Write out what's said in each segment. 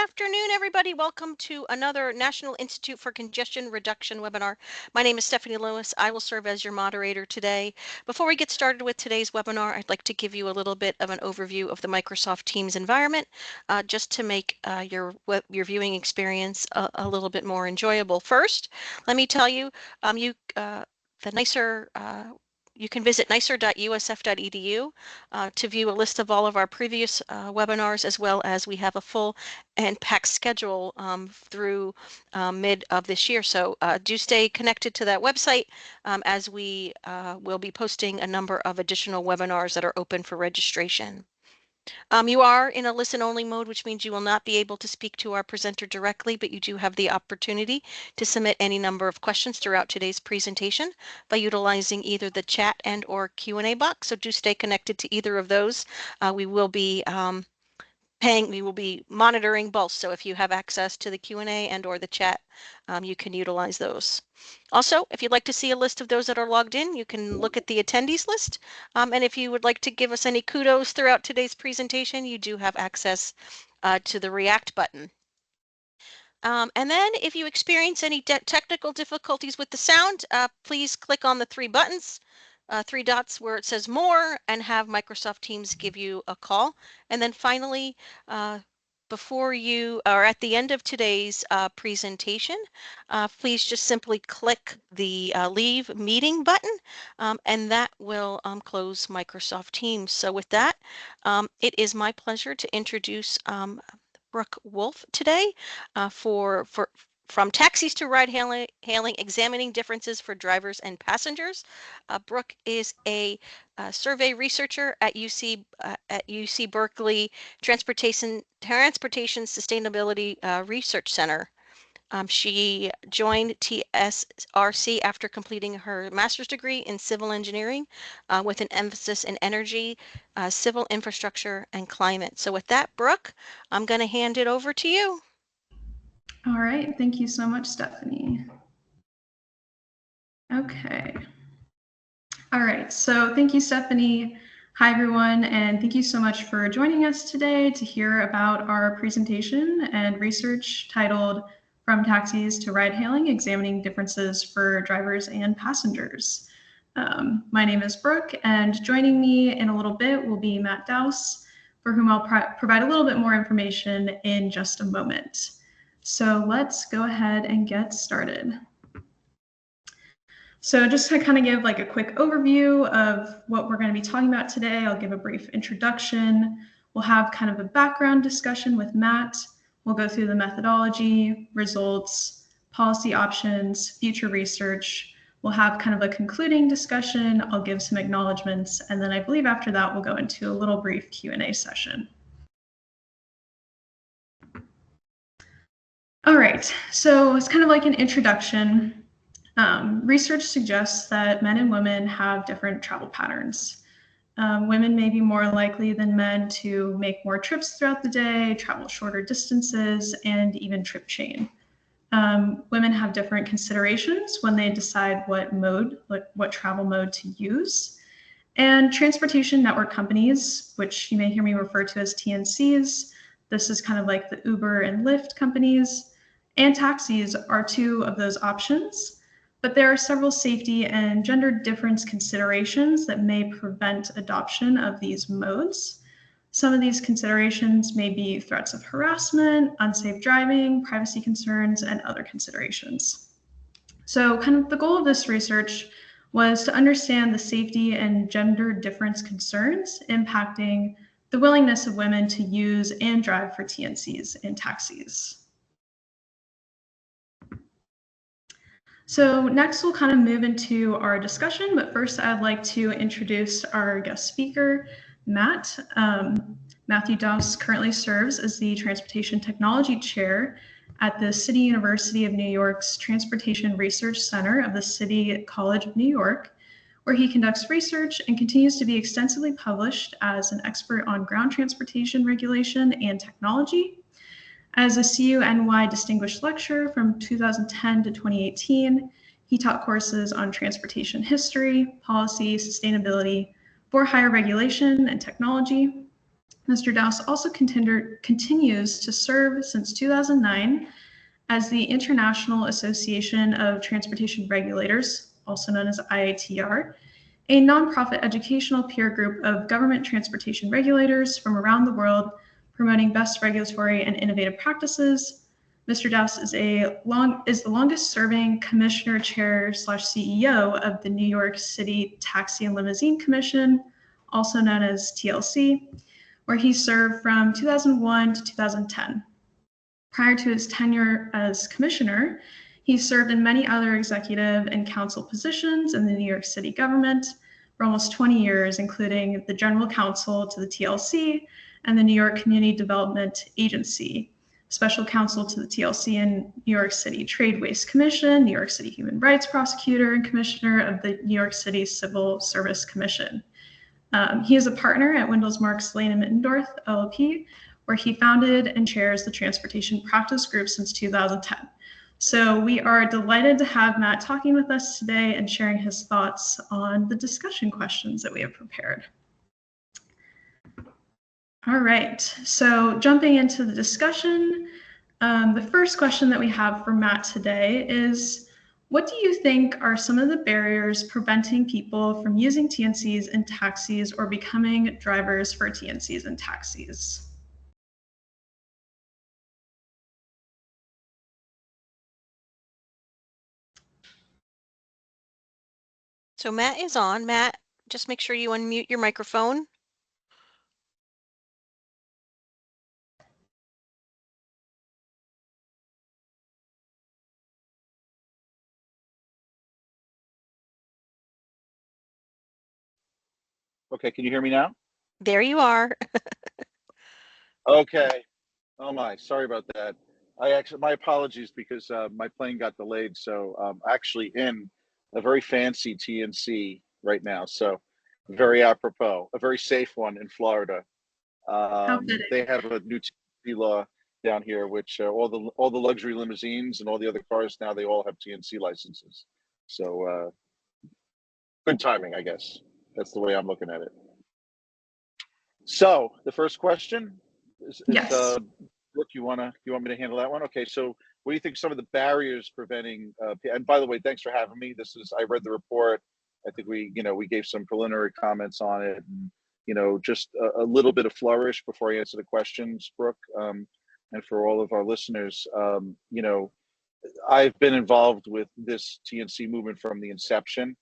afternoon, everybody. Welcome to another National Institute for Congestion Reduction webinar. My name is Stephanie Lewis. I will serve as your moderator today. Before we get started with today's webinar, I'd like to give you a little bit of an overview of the Microsoft Teams environment, just to make your viewing experience a little bit more enjoyable. First, let me tell you, you can visit nicer.usf.edu to view a list of all of our previous webinars, as well as we have a full and packed schedule through mid of this year. So do stay connected to that website as we will be posting a number of additional webinars that are open for registration. You are in a listen-only mode, which means you will not be able to speak to our presenter directly, but you do have the opportunity to submit any number of questions throughout today's presentation by utilizing either the chat and or Q&A box. So do stay connected to either of those. We will be monitoring both. So if you have access to the Q&A and or the chat, you can utilize those. Also, if you'd like to see a list of those that are logged in, you can look at the attendees list. And if you would like to give us any kudos throughout today's presentation, you do have access to the React button. And then if you experience any technical difficulties with the sound, please click on the three buttons. Three dots where it says more, and have Microsoft Teams give you a call. And then finally, before you are at the end of today's presentation, please just simply click the leave meeting button, and that will close Microsoft Teams. So with that, it is my pleasure to introduce Brooke Wolf today from Taxis to Ride-Hailing, Examining Differences for Drivers and Passengers. Brooke is a survey researcher at UC Berkeley Transportation Sustainability Research Center. She joined TSRC after completing her master's degree in civil engineering with an emphasis in energy, civil infrastructure, and climate. So with that, Brooke, I'm going to hand it over to you. All right, thank you so much, Stephanie. Okay. All right, so thank you, Stephanie. Hi, everyone, and thank you so much for joining us today to hear about our presentation and research titled From Taxis to Ride-Hailing, Examining Differences for Drivers and Passengers. My name is Brooke, and joining me in a little bit will be Matt Dowse, for whom I'll provide a little bit more information in just a moment. So let's go ahead and get started. So just to kind of give like a quick overview of what we're going to be talking about today, I'll give a brief introduction. We'll have kind of a background discussion with Matt. We'll go through the methodology, results, policy options, future research. We'll have kind of a concluding discussion. I'll give some acknowledgements, and then I believe after that we'll go into a little brief Q&A session. All right, so it's kind of like an introduction. Research suggests that men and women have different travel patterns. Women may be more likely than men to make more trips throughout the day, travel shorter distances, and even trip chain. Women have different considerations when they decide what travel mode to use. And transportation network companies, which you may hear me refer to as TNCs, this is kind of like the Uber and Lyft companies, and taxis are two of those options. But there are several safety and gender difference considerations that may prevent adoption of these modes. Some of these considerations may be threats of harassment, unsafe driving, privacy concerns, and other considerations. So kind of the goal of this research was to understand the safety and gender difference concerns impacting the willingness of women to use and drive for TNCs and taxis. So next we'll kind of move into our discussion, but first I'd like to introduce our guest speaker, Matt. Matthew Dowse currently serves as the Transportation Technology Chair at the City University of New York's Transportation Research Center of the City College of New York, where he conducts research and continues to be extensively published as an expert on ground transportation regulation and technology. As a CUNY Distinguished Lecturer from 2010 to 2018, he taught courses on transportation history, policy, sustainability, for higher regulation and technology. Mr. Dowse also continues to serve since 2009 as the International Association of Transportation Regulators, also known as IATR, a nonprofit educational peer group of government transportation regulators from around the world promoting best regulatory and innovative practices. Mr. Dowse is the longest serving commissioner chair / CEO of the New York City Taxi and Limousine Commission, also known as TLC, where he served from 2001 to 2010. Prior to his tenure as commissioner, he served in many other executive and council positions in the New York City government for almost 20 years, including the general counsel to the TLC and the New York Community Development Agency, special counsel to the TLC and New York City Trade Waste Commission, New York City Human Rights Prosecutor, and commissioner of the New York City Civil Service Commission. He is a partner at Windles Marks Lane and Mittendorf LLP, where he founded and chairs the Transportation Practice Group since 2010. So we are delighted to have Matt talking with us today and sharing his thoughts on the discussion questions that we have prepared. All right, so jumping into the discussion, the first question that we have for Matt today is, what do you think are some of the barriers preventing people from using TNCs in taxis or becoming drivers for TNCs and taxis? So Matt is on. Matt, just make sure you unmute your microphone. Okay, can you hear me now? There you are. Okay. Oh my, sorry about that. My apologies because my plane got delayed. So I'm actually in a very fancy TNC right now. So very apropos, a very safe one in Florida. How fitting. They have a new TNC law down here, which all the luxury limousines and all the other cars now, they all have TNC licenses. So good timing, I guess. That's the way I'm looking at it. So the first question is, Yes. Brooke, you want me to handle that one? Okay. So what do you think some of the barriers preventing, and by the way, thanks for having me. I read the report. I think we gave some preliminary comments on it, and, just a little bit of flourish before I answer the questions, Brooke. And for all of our listeners, I've been involved with this TNC movement from the inception.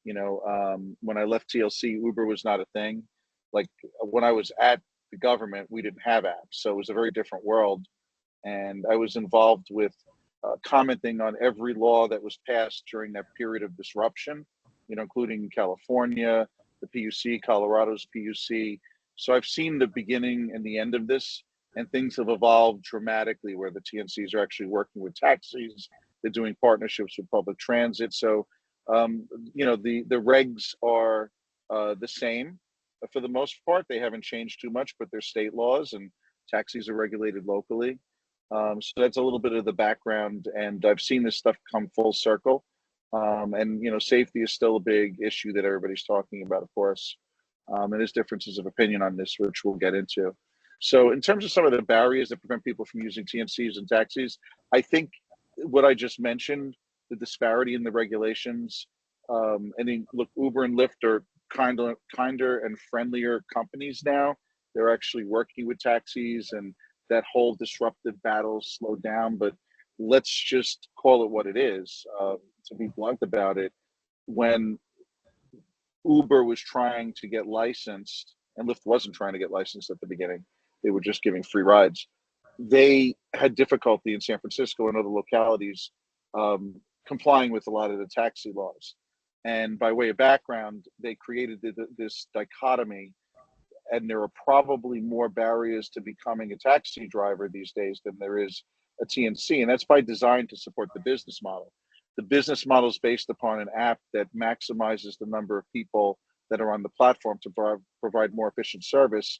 When I left TLC, Uber was not a thing. Like when I was at the government, we didn't have apps, so it was a very different world. And I was involved with commenting on every law that was passed during that period of disruption, including California, the PUC, Colorado's PUC. So I've seen the beginning and the end of this, and things have evolved dramatically where the TNCs are actually working with taxis. They're doing partnerships with public transit. So, the regs are the same for the most part. They haven't changed too much, but they're state laws, and taxis are regulated locally. So that's a little bit of the background, and I've seen this stuff come full circle. And safety is still a big issue that everybody's talking about, of course. And there's differences of opinion on this, which we'll get into. So in terms of some of the barriers that prevent people from using TNCs and taxis, I think what I just mentioned, the disparity in the regulations, I mean, look, Uber and Lyft are kinder and friendlier companies now. They're actually working with taxis, and that whole disruptive battle slowed down. But let's just call it what it is. To be blunt about it, when Uber was trying to get licensed and Lyft wasn't trying to get licensed at the beginning, they were just giving free rides. They had difficulty in San Francisco and other localities complying with a lot of the taxi laws. And by way of background, they created this dichotomy, and there are probably more barriers to becoming a taxi driver these days than there is a TNC, and that's by design to support the business model. The business model is based upon an app that maximizes the number of people that are on the platform to provide more efficient service.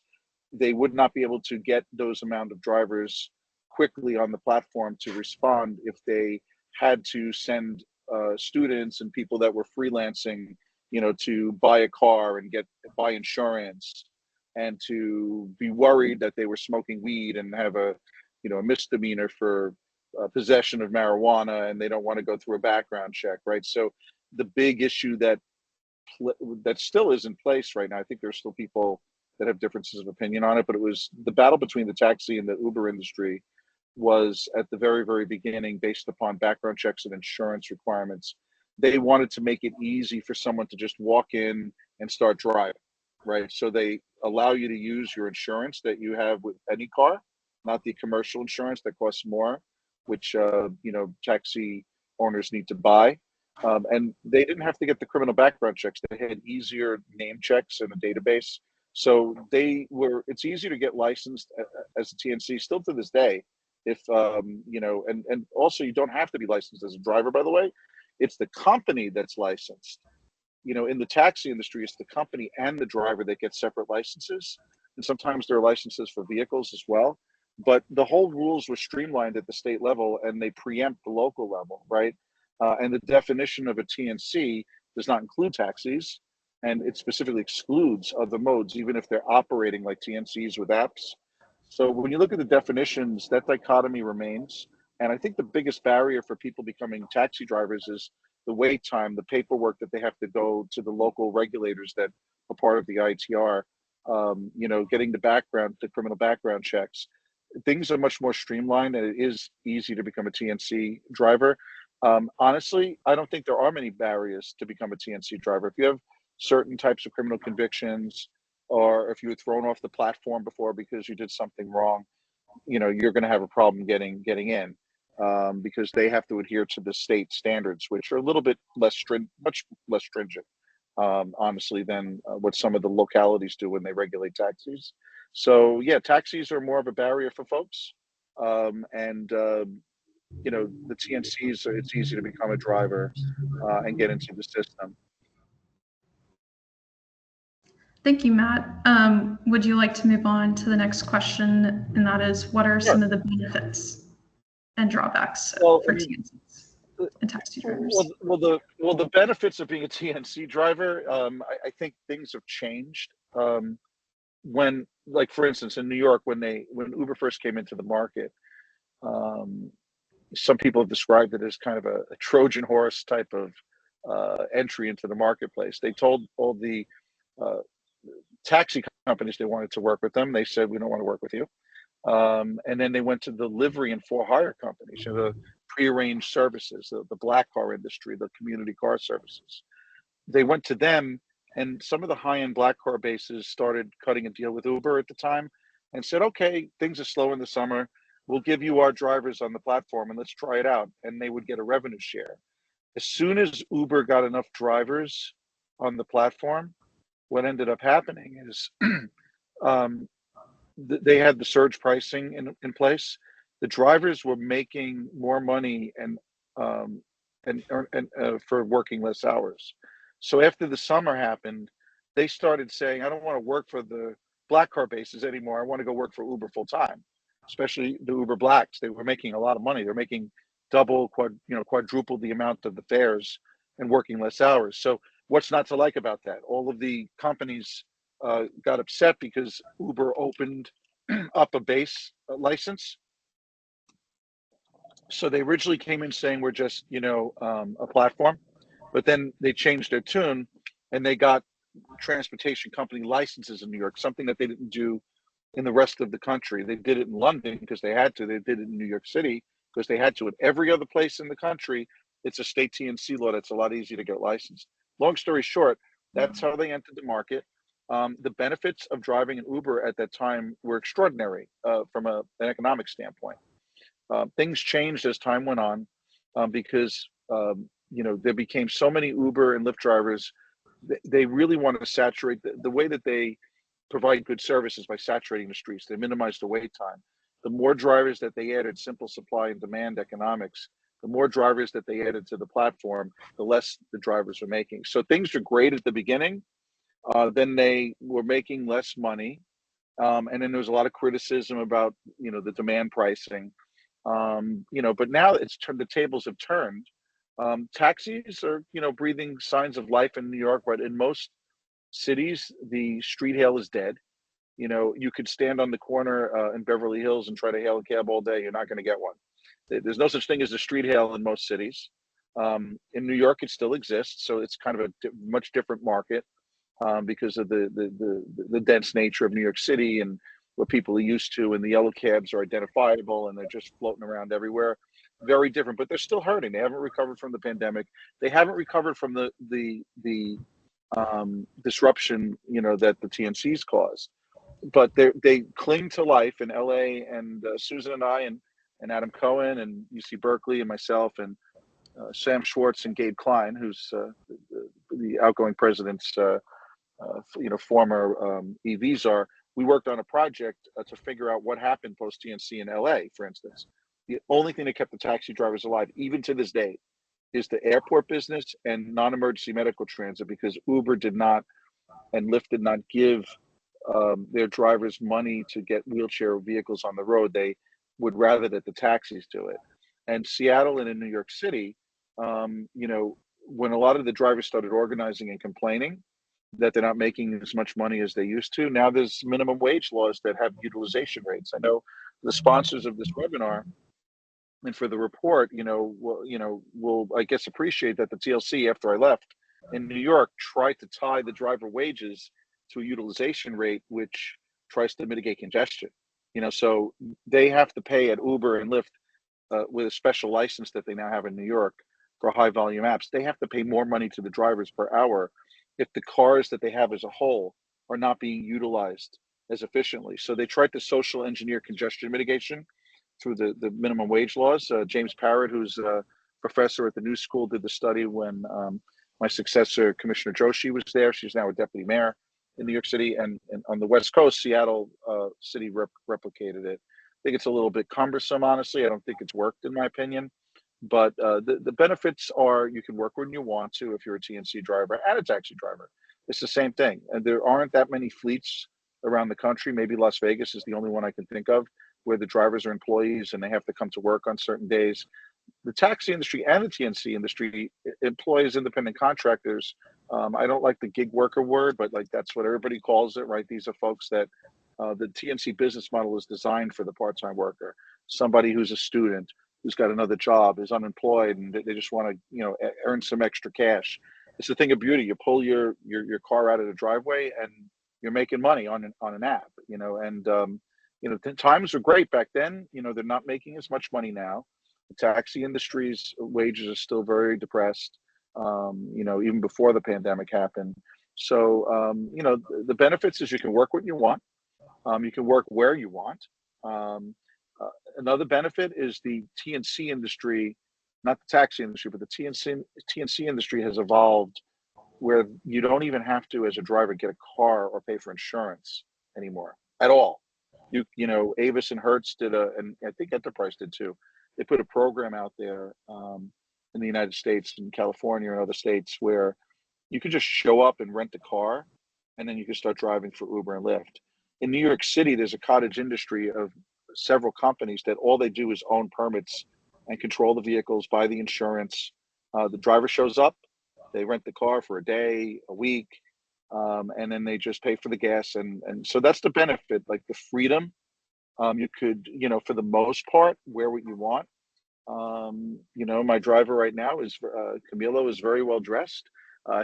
They would not be able to get those amount of drivers quickly on the platform to respond if they had to send students and people that were freelancing, to buy a car and buy insurance. and to be worried that they were smoking weed and have a, a misdemeanor for possession of marijuana, and they don't want to go through a background check, right? So the big issue that still is in place right now. I think there's still people that have differences of opinion on it, but it was the battle between the taxi and the Uber industry was at the very, very beginning based upon background checks and insurance requirements. They wanted to make it easy for someone to just walk in and start driving, right? So they allow you to use your insurance that you have with any car, not the commercial insurance that costs more, which taxi owners need to buy. And they didn't have to get the criminal background checks. They had easier name checks in a database. So it's easier to get licensed as a TNC still to this day. If, and also you don't have to be licensed as a driver, by the way. It's the company that's licensed. In the taxi industry, it's the company and the driver that get separate licenses. And sometimes there are licenses for vehicles as well. But the whole rules were streamlined at the state level and they preempt the local level, right? And the definition of a TNC does not include taxis, and it specifically excludes other modes, even if they're operating like TNCs with apps. So when you look at the definitions, that dichotomy remains. And I think the biggest barrier for people becoming taxi drivers is the wait time, the paperwork that they have to go to the local regulators that are part of the ITR, getting the criminal background checks. Things are much more streamlined and it is easy to become a TNC driver. Honestly, I don't think there are many barriers to become a TNC driver. If you have certain types of criminal convictions, or if you were thrown off the platform before because you did something wrong, you're going to have a problem getting in, because they have to adhere to the state standards, which are a little bit much less stringent, honestly, than what some of the localities do when they regulate taxis. So yeah, taxis are more of a barrier for folks, and the TNCs, it's easy to become a driver and get into the system. Thank you, Matt. Would you like to move on to the next question? And that is, what are Sure. some of the benefits and drawbacks Well, for TNCs and taxi drivers? the benefits of being a TNC driver, I think things have changed. When, like, for instance, in New York, when Uber first came into the market, some people have described it as kind of a Trojan horse type of entry into the marketplace. They told all the uh, taxi companies they wanted to work with them. They said, we don't want to work with you. And then they went to the livery and for hire companies, the prearranged services, the black car industry, the community car services. They went to them, and some of the high-end black car bases started cutting a deal with Uber at the time and said, okay, things are slow in the summer. We'll give you our drivers on the platform and let's try it out. And they would get a revenue share. As soon as Uber got enough drivers on the platform, what ended up happening is um, they had the surge pricing in place. The drivers were making more money um, and for working less hours. So after the summer happened, they started saying, "I don't want to work for the black car bases anymore. I want to go work for Uber full time." Especially the Uber Blacks, they were making a lot of money. They're making quadruple the amount of the fares and working less hours. So what's not to like about that? All of the companies got upset because Uber opened up a base license. So they originally came in saying we're just, a platform, but then they changed their tune and they got transportation company licenses in New York, something that they didn't do in the rest of the country. They did it in London because they had to. They did it in New York City because they had to. At every other place in the country, it's a state TNC law that's a lot easier to get licensed. Long story short, that's how they entered the market. The benefits of driving an Uber at that time were extraordinary from an economic standpoint. Things changed as time went on because there became so many Uber and Lyft drivers. They really want to saturate the way that they provide good services by saturating the streets. They minimize the wait time. The more drivers that they added, simple supply and demand economics, the more drivers that they added to the platform, the less the drivers were making. So things are great at the beginning. Then they were making less money. And then there was a lot of criticism about, the demand pricing. But now the tables have turned. Taxis are, breathing signs of life in New York, but in most cities, the street hail is dead. You could stand on the corner in Beverly Hills and try to hail a cab all day. You're not going to get one. There's no such thing as a street hail in most cities. In New York, it still exists, so it's kind of a much different market because of the dense nature of New York City and what people are used to, and the yellow cabs are identifiable and they're just floating around everywhere. Very different, but they're still hurting. They haven't recovered from the pandemic. They haven't recovered from the disruption, that the TNCs caused. But they cling to life in LA, and Susan and I and Adam Cohen and UC Berkeley and myself and Sam Schwartz and Gabe Klein, who's the outgoing president's former EV czar. We worked on a project to figure out what happened post TNC in LA, for instance. The only thing that kept the taxi drivers alive, even to this day, is the airport business and non-emergency medical transit, because Uber did not and Lyft did not give their drivers money to get wheelchair vehicles on the road. They would rather that the taxis do it. And Seattle and in New York City, when a lot of the drivers started organizing and complaining that they're not making as much money as they used to, now there's minimum wage laws that have utilization rates. I know the sponsors of this webinar and for the report, will I guess appreciate that the TLC, after I left in New York, tried to tie the driver wages to a utilization rate, which tries to mitigate congestion. So they have to pay at Uber and Lyft with a special license that they now have in New York for high volume apps. They have to pay more money to the drivers per hour if the cars that they have as a whole are not being utilized as efficiently. So they tried to social engineer congestion mitigation through the minimum wage laws. James Parrott, who's a professor at the New School, did the study when my successor, Commissioner Joshi, was there. She's now a deputy mayor in New York City, and on the West Coast, Seattle City replicated it. I think it's a little bit cumbersome, honestly. I don't think it's worked, in my opinion. But the benefits are you can work when you want to if you're a TNC driver and a taxi driver. It's the same thing. And there aren't that many fleets around the country. Maybe Las Vegas is the only one I can think of where the drivers are employees and they have to come to work on certain days. The taxi industry and the TNC industry employs independent contractors. I don't like the gig worker word, but like that's what everybody calls it, right? These are folks that the TNC business model is designed for the part-time worker, somebody who's a student, who's got another job, is unemployed, and they just want to, earn some extra cash. It's the thing of beauty. You pull your car out of the driveway and you're making money on an app, times were great back then. They're not making as much money now. The taxi industry's wages are still very depressed, even before the pandemic happened. So, the benefits is you can work what you want. You can work where you want. Another benefit is the TNC industry, not the taxi industry, but the TNC industry has evolved where you don't even have to, as a driver, get a car or pay for insurance anymore at all. Avis and Hertz did and I think Enterprise did too. They put a program out there in the United States and California and other states where you could just show up and rent a car, and then you can start driving for Uber and Lyft. In New York City, there's a cottage industry of several companies that all they do is own permits and control the vehicles, buy the insurance. The driver shows up, they rent the car for a day, a week, and then they just pay for the gas. And so that's the benefit, like the freedom. You could, for the most part, wear what you want. My driver right now is Camilo, is very well dressed.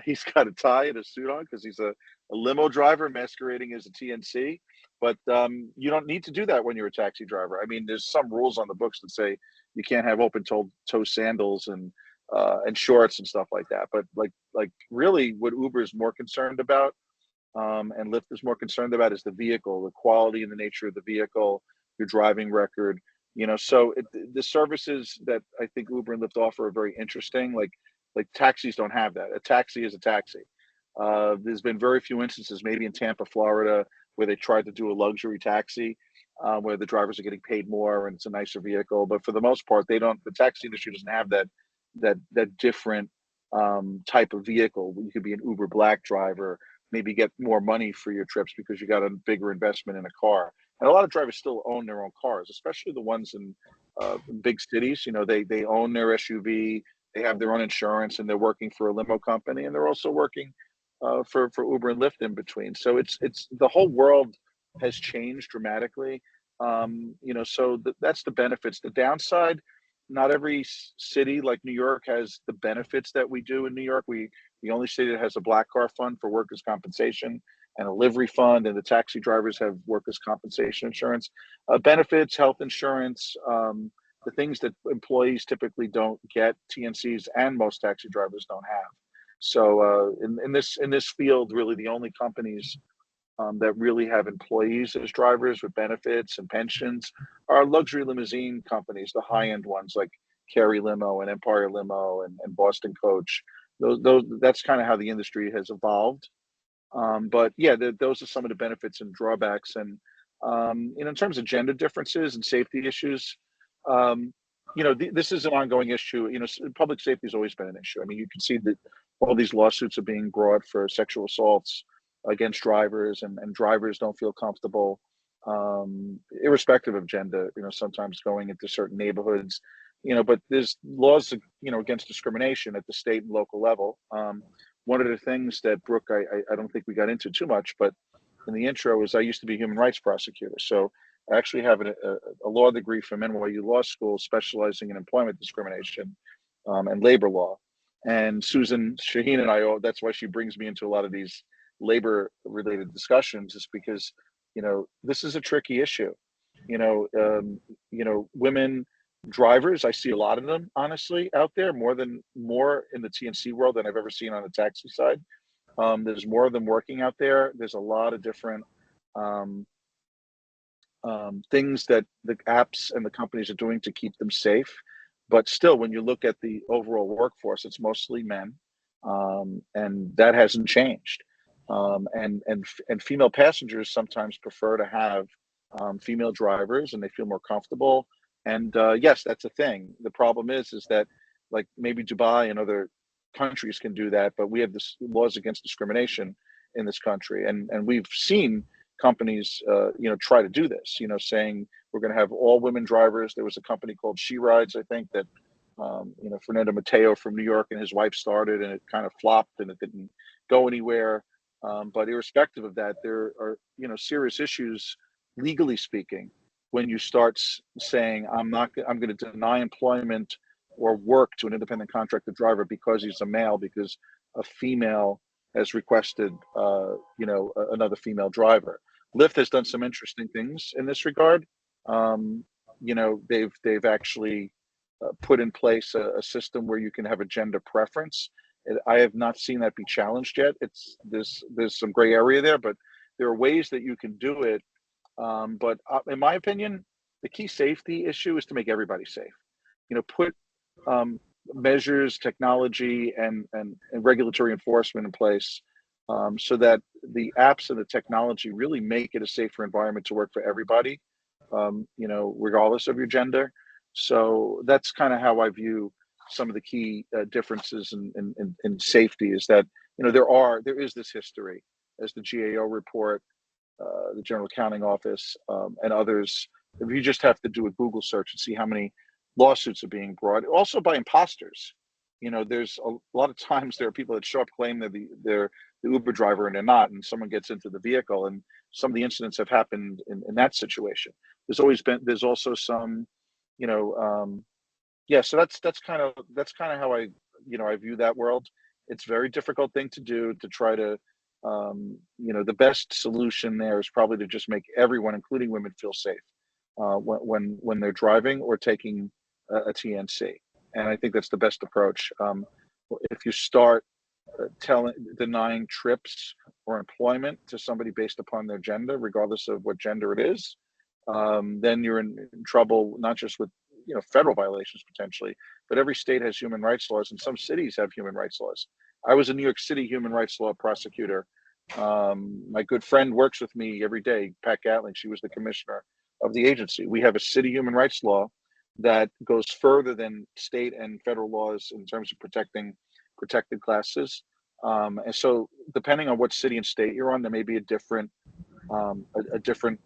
He's got a tie and a suit on because he's a limo driver masquerading as a TNC. But you don't need to do that when you're a taxi driver. I mean, there's some rules on the books that say you can't have open-toe sandals and shorts and stuff like that. But like really, what Uber is more concerned about and Lyft is more concerned about is the vehicle, the quality and the nature of the vehicle, your driving record. So the services that I think Uber and Lyft offer are very interesting. Like taxis don't have that. A taxi is a taxi. There's been very few instances, maybe in Tampa, Florida, where they tried to do a luxury taxi, where the drivers are getting paid more and it's a nicer vehicle. But for the most part, they don't. The taxi industry doesn't have that different type of vehicle. You could be an Uber Black driver, maybe get more money for your trips because you got a bigger investment in a car. And a lot of drivers still own their own cars, especially the ones in big cities. They own their SUV, they have their own insurance, and they're working for a limo company, and they're also working for Uber and Lyft in between. So it's the whole world has changed dramatically. So that's the benefits. The downside, not every city like New York has the benefits that we do in New York. The only city that has a black car fund for workers' compensation and a livery fund, and the taxi drivers have workers' compensation insurance, benefits, health insurance, the things that employees typically don't get, TNCs and most taxi drivers don't have. So in this field, really the only companies that really have employees as drivers with benefits and pensions are luxury limousine companies, the high end ones like Cary Limo and Empire Limo and Boston Coach. Those that's kind of how the industry has evolved. But yeah, those are some of the benefits and drawbacks. And in terms of gender differences and safety issues, um, this is an ongoing issue. Public safety has always been an issue. I mean, you can see that all these lawsuits are being brought for sexual assaults against drivers, and drivers don't feel comfortable, irrespective of gender. Sometimes going into certain neighborhoods. But there's laws, against discrimination at the state and local level. One of the things that Brooke, I don't think we got into too much, but in the intro is I used to be a human rights prosecutor. So I actually have a law degree from NYU Law School specializing in employment discrimination and labor law. And Susan Shaheen and that's why she brings me into a lot of these labor related discussions, is because, this is a tricky issue. Women drivers, I see a lot of them, honestly, out there, more in the TNC world than I've ever seen on the taxi side. There's more of them working out there. There's a lot of different um, things that the apps and the companies are doing to keep them safe. But still, when you look at the overall workforce, it's mostly men, and that hasn't changed. And female passengers sometimes prefer to have female drivers, and they feel more comfortable. And yes, that's a thing. The problem is that, like, maybe Dubai and other countries can do that, but we have this laws against discrimination in this country, and we've seen companies, try to do this, saying we're going to have all women drivers. There was a company called She Rides, I think, that, Fernando Mateo from New York and his wife started, and it kind of flopped and it didn't go anywhere. But irrespective of that, there are, serious issues, legally speaking, when you start saying, I'm going to deny employment or work to an independent contractor driver because he's a male, because a female has requested, another female driver. Lyft has done some interesting things in this regard. They've actually put in place a system where you can have a gender preference. I have not seen that be challenged yet. There's some gray area there, but there are ways that you can do it. But in my opinion, the key safety issue is to make everybody safe. Put measures, technology, and regulatory enforcement in place, so that the apps and the technology really make it a safer environment to work for everybody, regardless of your gender. So that's kind of how I view some of the key differences in safety, is that, there is this history, as the GAO report, the General Accounting Office, and others. If you just have to do a Google search and see how many lawsuits are being brought, also by imposters. There's a lot of times there are people that show up, claim they're the Uber driver, and they're not, and someone gets into the vehicle, and some of the incidents have happened in that situation. There's also some, yeah. So that's kind of how I view that world. It's a very difficult thing to do, to try to, the best solution there is probably to just make everyone, including women, feel safe when they're driving or taking a TNC. And I think that's the best approach. If you start denying trips or employment to somebody based upon their gender, regardless of what gender it is, then you're in trouble, not just with federal violations potentially, but every state has human rights laws, and some cities have human rights laws. I was a New York City human rights law prosecutor. My good friend works with me every day, Pat Gatling. She was the commissioner of the agency. We have a city human rights law that goes further than state and federal laws in terms of protecting protected classes. And so, depending on what city and state you're on, there may be a different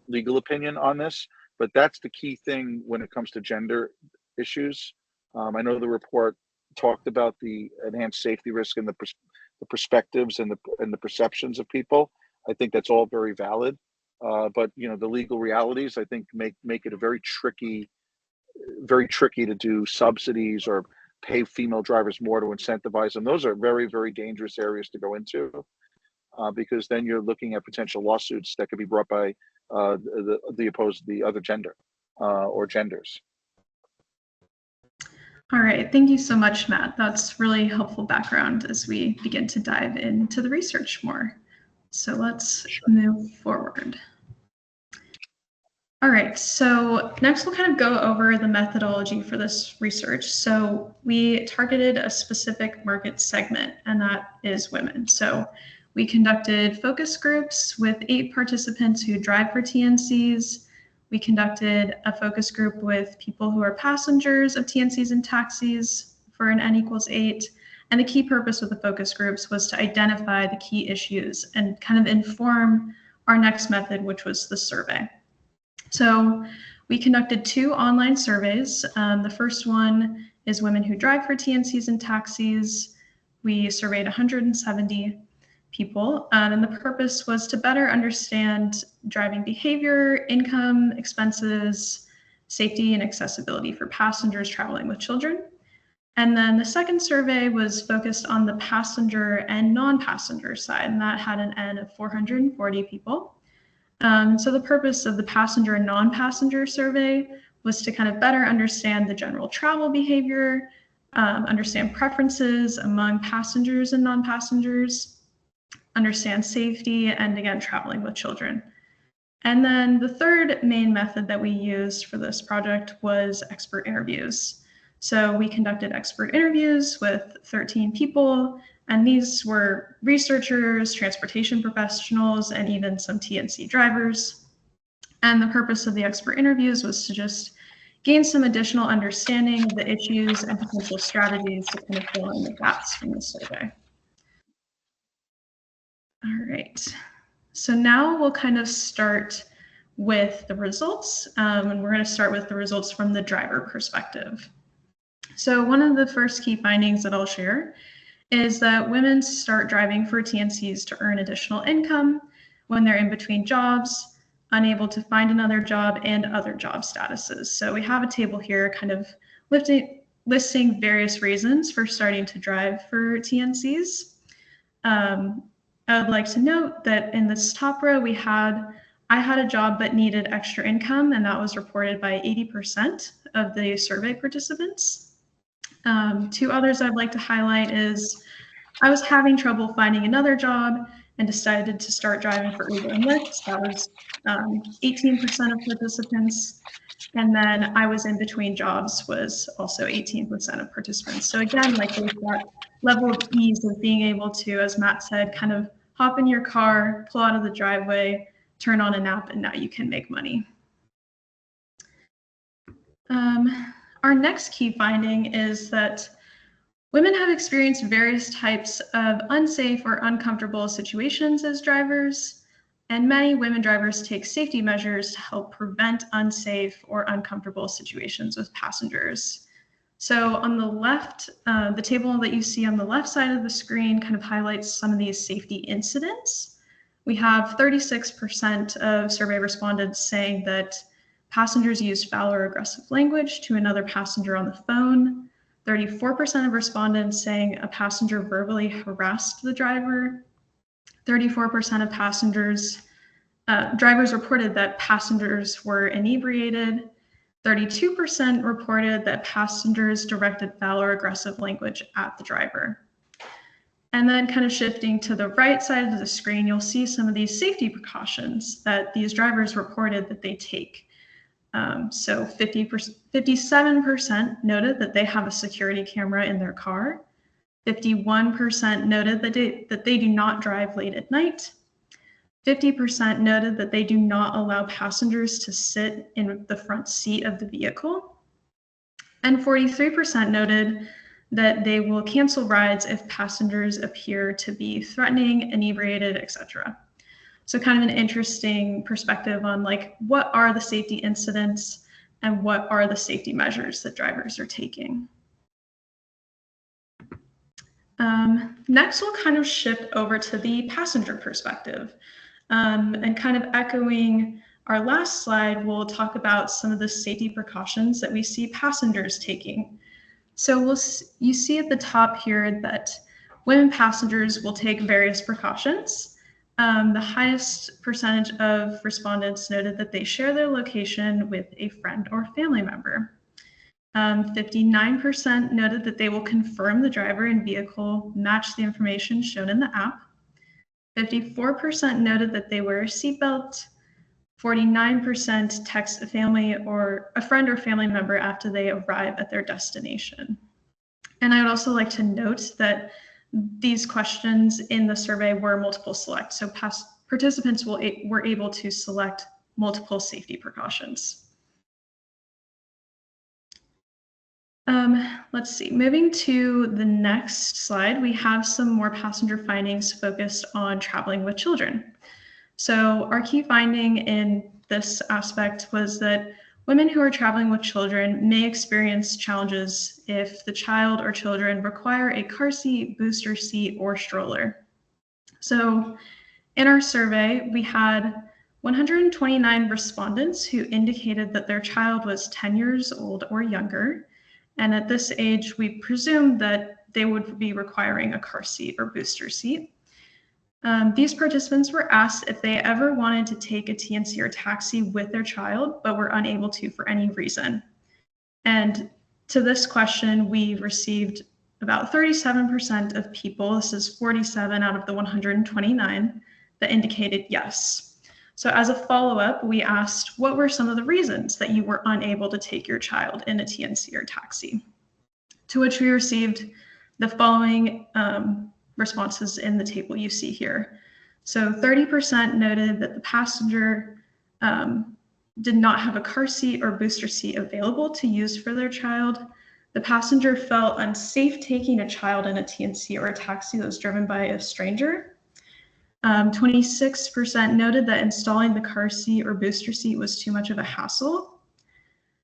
legal opinion on this. But that's the key thing when it comes to gender issues. I know the report talked about the enhanced safety risk and the perspectives and the perceptions of people. I think that's all very valid. But the legal realities, I think, make it a very tricky to do subsidies or pay female drivers more to incentivize them. Those are very, very dangerous areas to go into, because then you're looking at potential lawsuits that could be brought by the other gender or genders. All right, thank you so much, Matt. That's really helpful background as we begin to dive into the research more. So let's move forward. All right, so next we'll kind of go over the methodology for this research. So we targeted a specific market segment, and that is women. So we conducted focus groups with 8 participants who drive for TNCs. We conducted a focus group with people who are passengers of TNCs and taxis for an N equals 8. And the key purpose of the focus groups was to identify the key issues and kind of inform our next method, which was the survey. So we conducted 2 online surveys. The first one is women who drive for TNCs and taxis. We surveyed 170 people, and the purpose was to better understand driving behavior, income, expenses, safety, and accessibility for passengers traveling with children. And then the second survey was focused on the passenger and non-passenger side, and that had an N of 440 people. So the purpose of the passenger and non-passenger survey was to kind of better understand the general travel behavior, understand preferences among passengers and non-passengers, understand safety, and again, traveling with children. And then the third main method that we used for this project was expert interviews. So we conducted expert interviews with 13 people, and these were researchers, transportation professionals, and even some TNC drivers. And the purpose of the expert interviews was to just gain some additional understanding of the issues and potential strategies to kind of fill in the gaps from the survey. All right, so now we'll kind of start with the results, and we're going to start with the results from the driver perspective. So one of the first key findings that I'll share is that women start driving for TNCs to earn additional income when they're in between jobs, unable to find another job, and other job statuses. So we have a table here kind of listing various reasons for starting to drive for TNCs. I would like to note that in this top row, I had a job but needed extra income, and that was reported by 80% of the survey participants. 2 others I'd like to highlight is I was having trouble finding another job and decided to start driving for Uber and Lyft. That was 18% of participants. And then I was in between jobs was also 18% of participants. So again, like there's that level of ease of being able to, as Matt said, kind of hop in your car, pull out of the driveway, turn on an app, and now you can make money. Our next key finding is that women have experienced various types of unsafe or uncomfortable situations as drivers, and many women drivers take safety measures to help prevent unsafe or uncomfortable situations with passengers. So on the left, the table that you see on the left side of the screen kind of highlights some of these safety incidents. We have 36% of survey respondents saying that passengers used foul or aggressive language to another passenger on the phone. 34% of respondents saying a passenger verbally harassed the driver. 34% of drivers reported that passengers were inebriated. 32% reported that passengers directed foul or aggressive language at the driver. And then kind of shifting to the right side of the screen, you'll see some of these safety precautions that these drivers reported that they take. So 57% noted that they have a security camera in their car. 51% noted that they do not drive late at night. 50% noted that they do not allow passengers to sit in the front seat of the vehicle. And 43% noted that they will cancel rides if passengers appear to be threatening, inebriated, etc. So kind of an interesting perspective on like what are the safety incidents and what are the safety measures that drivers are taking. Next, we'll kind of shift over to the passenger perspective. And kind of echoing our last slide, we'll talk about some of the safety precautions that we see passengers taking. So you see at the top here that women passengers will take various precautions. The highest percentage of respondents noted that they share their location with a friend or family member. 59% noted that they will confirm the driver and vehicle match the information shown in the app. 54% noted that they wear a seatbelt. 49% text a family or a friend or family member after they arrive at their destination. And I would also like to note that these questions in the survey were multiple select, so past participants were able to select multiple safety precautions. Let's see, moving to the next slide, we have some more passenger findings focused on traveling with children. So our key finding in this aspect was that women who are traveling with children may experience challenges if the child or children require a car seat, booster seat, or stroller. So in our survey, we had 129 respondents who indicated that their child was 10 years old or younger. And at this age, we presumed that they would be requiring a car seat or booster seat. These participants were asked if they ever wanted to take a TNC or taxi with their child, but were unable to for any reason. And to this question, we received about 37% of people, this is 47 out of the 129, that indicated yes. So as a follow-up, we asked, what were some of the reasons that you were unable to take your child in a TNC or taxi? To which we received the following responses in the table you see here. So 30% noted that the passenger did not have a car seat or booster seat available to use for their child. The passenger felt unsafe taking a child in a TNC or a taxi that was driven by a stranger. 26% noted that installing the car seat or booster seat was too much of a hassle.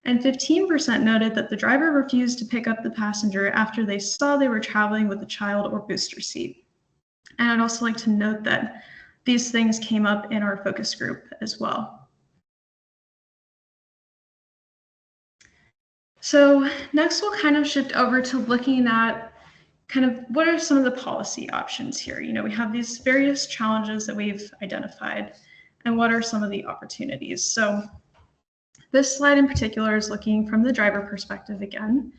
And 15% noted that the driver refused to pick up the passenger after they saw they were traveling with a child or booster seat. And I'd also like to note that these things came up in our focus group as well. So next we'll kind of shift over to looking at kind of what are some of the policy options here. You know, we have these various challenges that we've identified, and what are some of the opportunities. So this slide in particular is looking from the driver perspective again,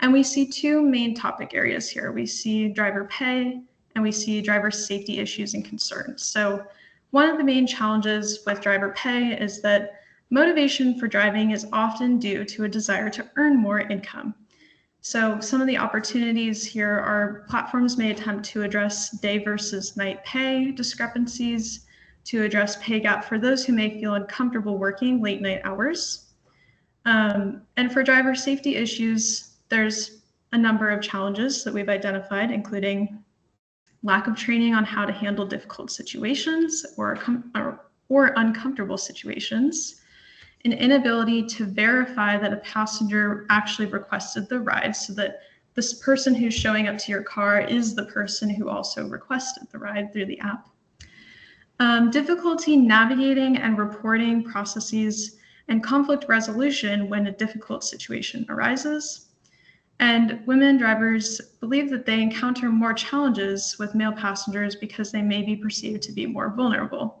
and we see two main topic areas here. We see driver pay, and we see driver safety issues and concerns. So one of the main challenges with driver pay is that motivation for driving is often due to a desire to earn more income. So some of the opportunities here are platforms may attempt to address day versus night pay discrepancies, to address pay gap for those who may feel uncomfortable working late night hours. And for driver safety issues, there's a number of challenges that we've identified, including lack of training on how to handle difficult situations or uncomfortable situations, an inability to verify that a passenger actually requested the ride so that this person who's showing up to your car is the person who also requested the ride through the app. Difficulty navigating and reporting processes and conflict resolution when a difficult situation arises. And women drivers believe that they encounter more challenges with male passengers because they may be perceived to be more vulnerable.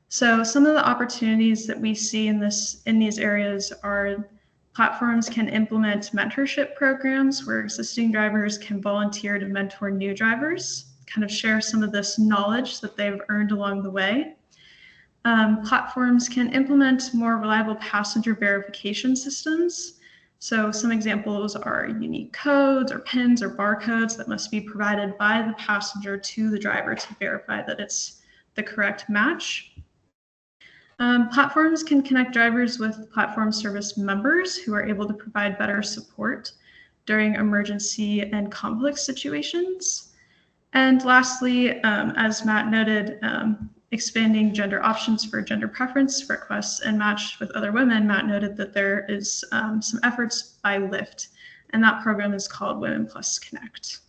So some of the opportunities that we see in these areas are platforms can implement mentorship programs where existing drivers can volunteer to mentor new drivers, kind of share some of this knowledge that they've earned along the way. Platforms can implement more reliable passenger verification systems. So some examples are unique codes or pins or barcodes that must be provided by the passenger to the driver to verify that it's the correct match. Platforms can connect drivers with platform service members who are able to provide better support during emergency and conflict situations. And lastly, as Matt noted, expanding gender options for gender preference requests and matched with other women. Matt noted that there is some efforts by Lyft, and that program is called Women Plus Connect.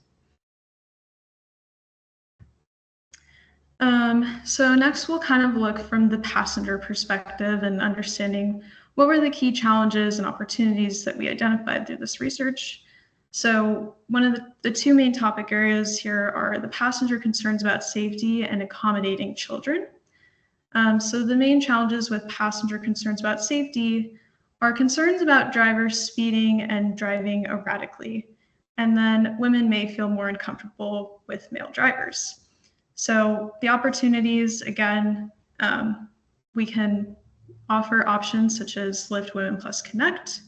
So next we'll kind of look from the passenger perspective and understanding what were the key challenges and opportunities that we identified through this research. So one of the two main topic areas here are the passenger concerns about safety and accommodating children. So the main challenges with passenger concerns about safety are concerns about drivers speeding and driving erratically. And then women may feel more uncomfortable with male drivers. So the opportunities, again, we can offer options such as Lyft Women Plus Connect,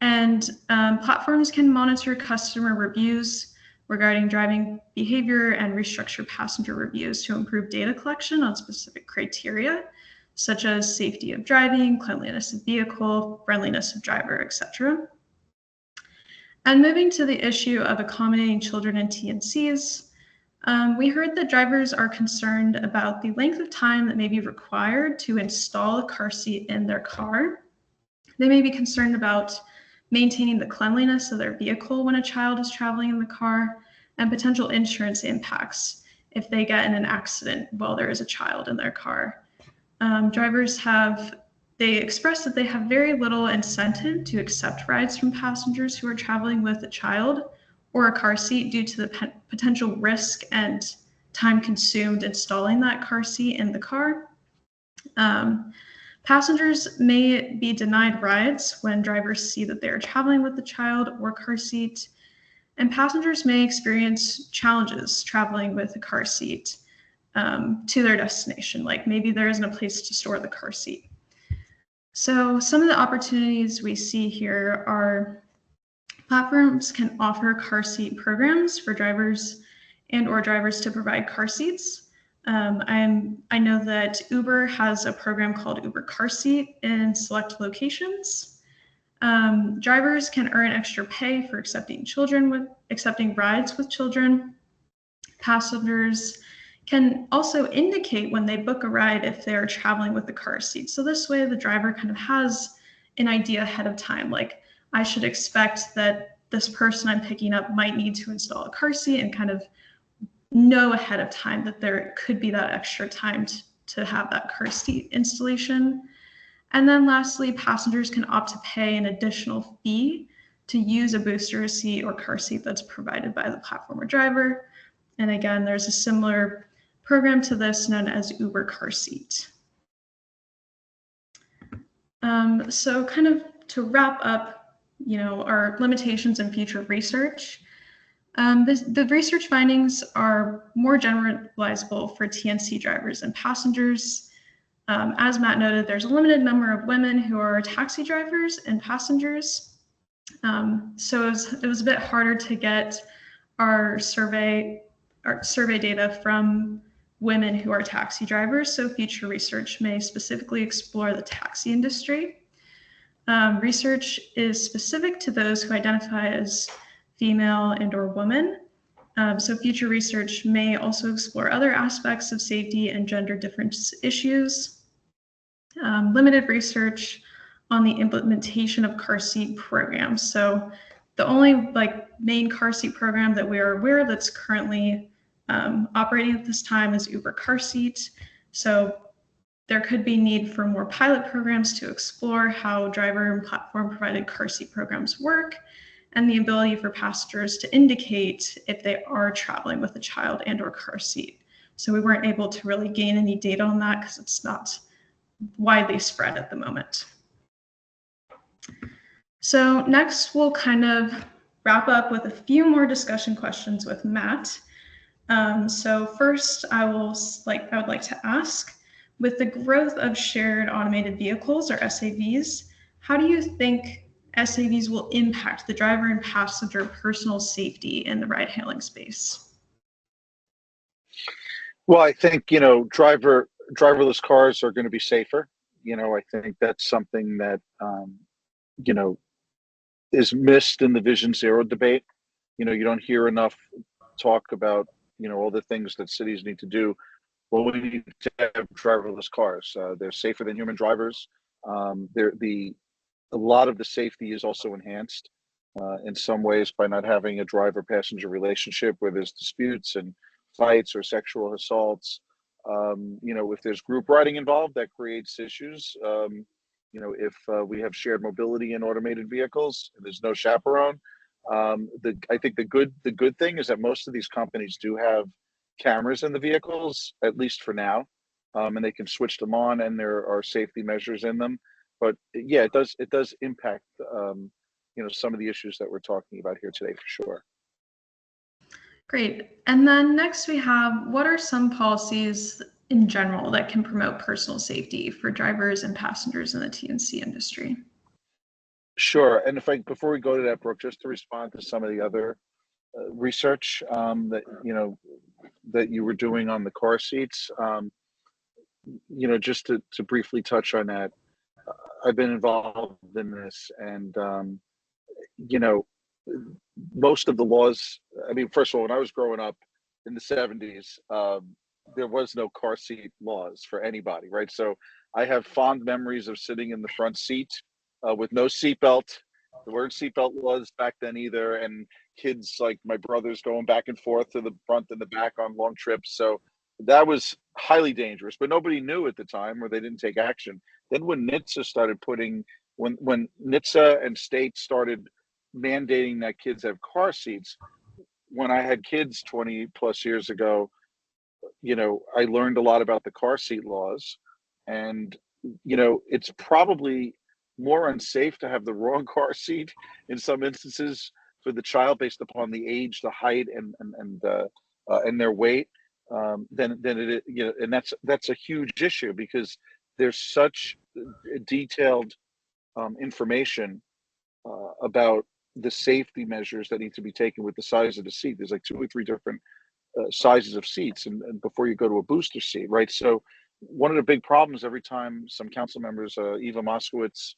and platforms can monitor customer reviews regarding driving behavior and restructure passenger reviews to improve data collection on specific criteria, such as safety of driving, cleanliness of vehicle, friendliness of driver, etc. And moving to the issue of accommodating children in TNCs, we heard that drivers are concerned about the length of time that may be required to install a car seat in their car. They may be concerned about maintaining the cleanliness of their vehicle when a child is traveling in the car, and potential insurance impacts if they get in an accident while there is a child in their car. They express that they have very little incentive to accept rides from passengers who are traveling with a child or a car seat due to the potential risk and time consumed installing that car seat in the car. Passengers may be denied rides when drivers see that they are traveling with the child or car seat, and passengers may experience challenges traveling with a car seat to their destination, like maybe there isn't a place to store the car seat. So some of the opportunities we see here are platforms can offer car seat programs for drivers and or drivers to provide car seats. I know that Uber has a program called Uber Car Seat in select locations. Drivers can earn extra pay for accepting rides with children. Passengers can also indicate when they book a ride if they are traveling with the car seat. So this way the driver kind of has an idea ahead of time, like I should expect that this person I'm picking up might need to install a car seat, and kind of know ahead of time that there could be that extra time to have that car seat installation. And then lastly, passengers can opt to pay an additional fee to use a booster seat or car seat that's provided by the platform or driver. And again, there's a similar program to this known as Uber Car Seat. So kind of to wrap up, our limitations in future research. The research findings are more generalizable for TNC drivers and passengers. As Matt noted, there's a limited number of women who are taxi drivers and passengers. So it was a bit harder to get our survey data from women who are taxi drivers. So future research may specifically explore the taxi industry. Research is specific to those who identify as female and or woman. So future research may also explore other aspects of safety and gender difference issues. Limited research on the implementation of car seat programs. So the only main car seat program that we are aware of that's currently operating at this time is Uber Car Seat. So there could be need for more pilot programs to explore how driver and platform provided car seat programs work, and the ability for passengers to indicate if they are traveling with a child and or car seat. So we weren't able to really gain any data on that because it's not widely spread at the moment. So next we'll kind of wrap up with a few more discussion questions with Matt. So first I would like to ask, with the growth of shared automated vehicles or SAVs, how do you think SAVs will impact the driver and passenger personal safety in the ride-hailing space? Well, I think, driverless cars are going to be safer. I think that's something that, you know, is missed in the Vision Zero debate. You don't hear enough talk about, all the things that cities need to do. Well, we need to have driverless cars. They're safer than human drivers. A lot of the safety is also enhanced in some ways by not having a driver-passenger relationship where there's disputes and fights or sexual assaults. If there's group riding involved, that creates issues. If we have shared mobility in automated vehicles and there's no chaperone, I think the good thing is that most of these companies do have cameras in the vehicles, at least for now, and they can switch them on, and there are safety measures in them. But yeah, it does impact some of the issues that we're talking about here today for sure. Great. And then next we have, what are some policies in general that can promote personal safety for drivers and passengers in the TNC industry? Sure. And before we go to that, Brooke, just to respond to some of the other research that you were doing on the car seats, just to briefly touch on that, I've been involved in this, and you know, most of the laws. I mean, first of all, when I was growing up in the '70s, there was no car seat laws for anybody, right? So I have fond memories of sitting in the front seat with no seatbelt. There weren't seatbelt laws back then either, and kids like my brothers going back and forth to the front and the back on long trips. So that was highly dangerous, but nobody knew at the time, or they didn't take action. Then when NHTSA started when NHTSA and states started mandating that kids have car seats, when I had kids 20 plus years ago, I learned a lot about the car seat laws. And, it's probably more unsafe to have the wrong car seat in some instances for the child based upon the age, the height, and their weight, than it is, and that's a huge issue because there's such detailed information about the safety measures that need to be taken with the size of the seat. There's like two or three different sizes of seats, and before you go to a booster seat, right? So one of the big problems every time some council members, Eva Moskowitz,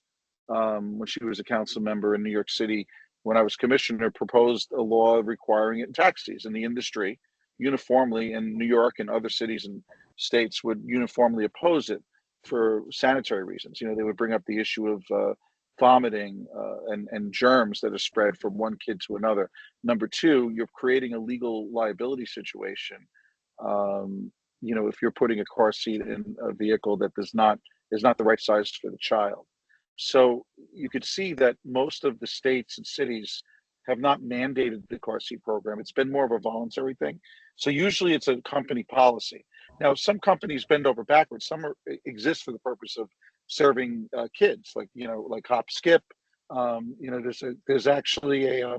when she was a council member in New York City, when I was commissioner, proposed a law requiring it in taxis, and the industry uniformly in New York and other cities and states would uniformly oppose it for sanitary reasons. They would bring up the issue of vomiting and germs that are spread from one kid to another. Number two, you're creating a legal liability situation. If you're putting a car seat in a vehicle that is not the right size for the child. So you could see that most of the states and cities have not mandated the car seat program. It's been more of a voluntary thing. So usually it's a company policy. Now, some companies bend over backwards. Some exist for the purpose of serving kids, like Hop Skip. There's actually a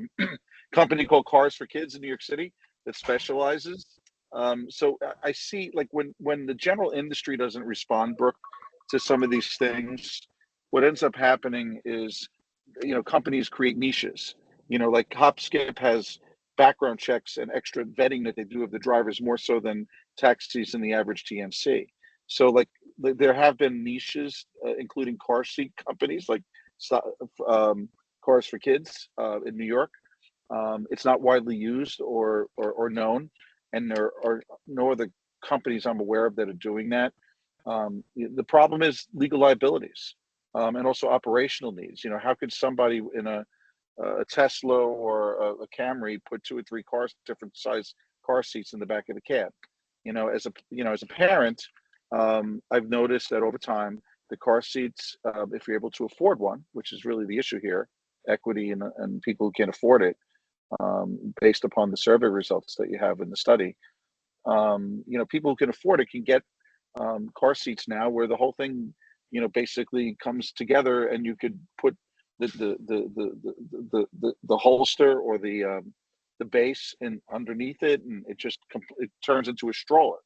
company called Cars for Kids in New York City that specializes. So I see, like, when the general industry doesn't respond, Brooke, to some of these things, what ends up happening is, companies create niches. Like Hop Skip has background checks and extra vetting that they do of the drivers more so than taxis in the average TNC. So, like, there have been niches, including car seat companies like Cars for Kids in New York. It's not widely used or known, and there are no other companies I'm aware of that are doing that. The problem is legal liabilities, and also operational needs. How could somebody in a Tesla or a Camry put two or three different size car seats in the back of the cab? As a parent, I've noticed that over time, the car seats, if you're able to afford one, which is really the issue here, equity and people who can't afford it, based upon the survey results that you have in the study, people who can afford it can get car seats now, where the whole thing, basically comes together, and you could put the holster or the base in underneath it, and it turns into a stroller.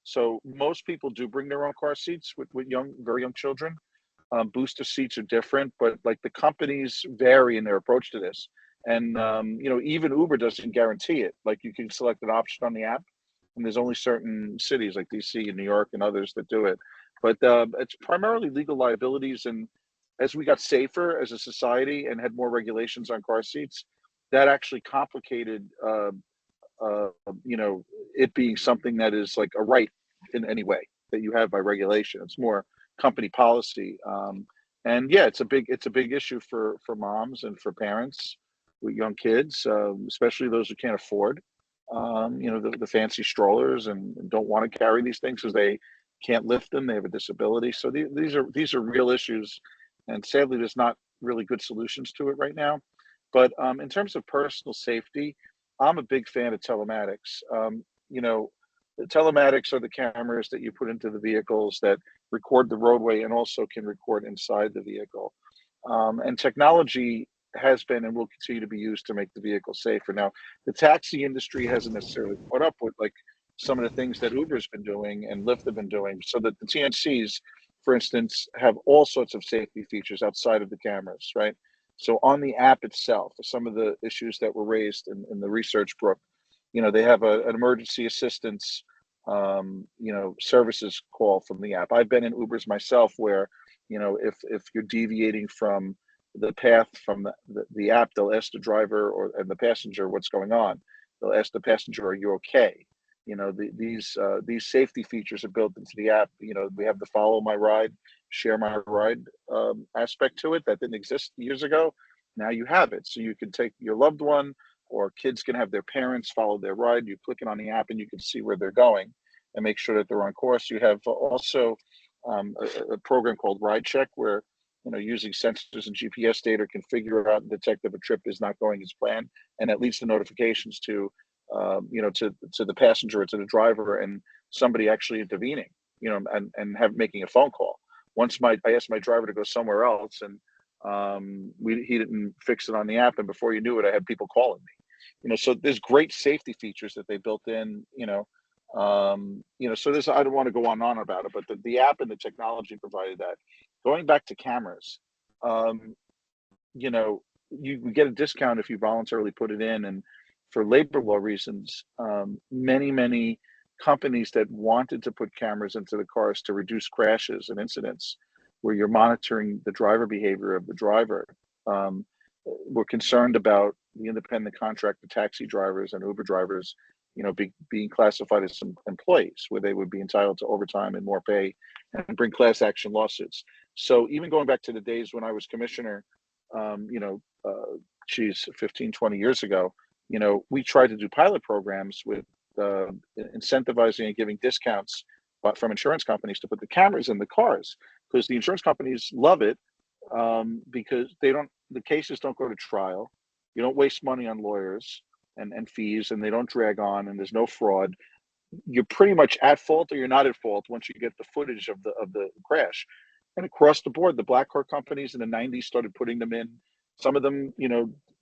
So most people do bring their own car seats with very young children. Booster seats are different, but like the companies vary in their approach to this. And even Uber doesn't guarantee it. Like, you can select an option on the app, and there's only certain cities like DC and New York and others that do it. But it's primarily legal liabilities. And as we got safer as a society and had more regulations on car seats, that actually complicated, uh, it being something that is like a right in any way that you have by regulation. It's more company policy. And yeah, it's a big issue for moms and for parents with young kids, especially those who can't afford. the fancy strollers and don't want to carry these things because they can't lift them. They have a disability. So these are real issues, and sadly, there's not really good solutions to it right now. But in terms of personal safety, I'm a big fan of telematics. The telematics are the cameras that you put into the vehicles that record the roadway and also can record inside the vehicle. And technology has been and will continue to be used to make the vehicle safer. Now, the taxi industry hasn't necessarily caught up with like some of the things that Uber's been doing and Lyft have been doing, so that the TNCs, for instance, have all sorts of safety features outside of the cameras, right? So on the app itself, some of the issues that were raised in the research, Brooke, they have an emergency assistance, services call from the app. I've been in Ubers myself where, if you're deviating from the path from the app, they'll ask the driver and the passenger what's going on. They'll ask the passenger, "Are you okay?" These safety features are built into the app. We have the follow my ride, share my ride aspect to it that didn't exist years ago. Now you have it, so you can take your loved one, or kids can have their parents follow their ride. You click it on the app, and you can see where they're going and make sure that they're on course. You have also a program called Ride Check, where using sensors and GPS data can figure out and detect if a trip is not going as planned, and it leads to notifications to the passenger or to the driver, and somebody actually intervening, and making a phone call. Once I asked my driver to go somewhere else, and he didn't fix it on the app, and before you knew it, I had people calling me. So there's great safety features that they built in. So I don't want to go on and on about it, but the app and the technology provided that. Going back to cameras, um, you get a discount if you voluntarily put it in, and for labor law reasons, many companies that wanted to put cameras into the cars to reduce crashes and incidents, where you're monitoring the driver behavior of the driver, were concerned about the independent contractor taxi drivers and Uber drivers, being classified as some employees, where they would be entitled to overtime and more pay and bring class action lawsuits. So even going back to the days when I was commissioner, um, you know, uh, 15, 20 years ago, we tried to do pilot programs with uh, incentivizing and giving discounts from insurance companies to put the cameras in the cars, because the insurance companies love it, because the cases don't go to trial. You don't waste money on lawyers and fees, and they don't drag on, and there's no fraud. You're pretty much at fault or you're not at fault once you get the footage of the crash. And across the board, the black car companies in the 90s started putting them in. Some of them,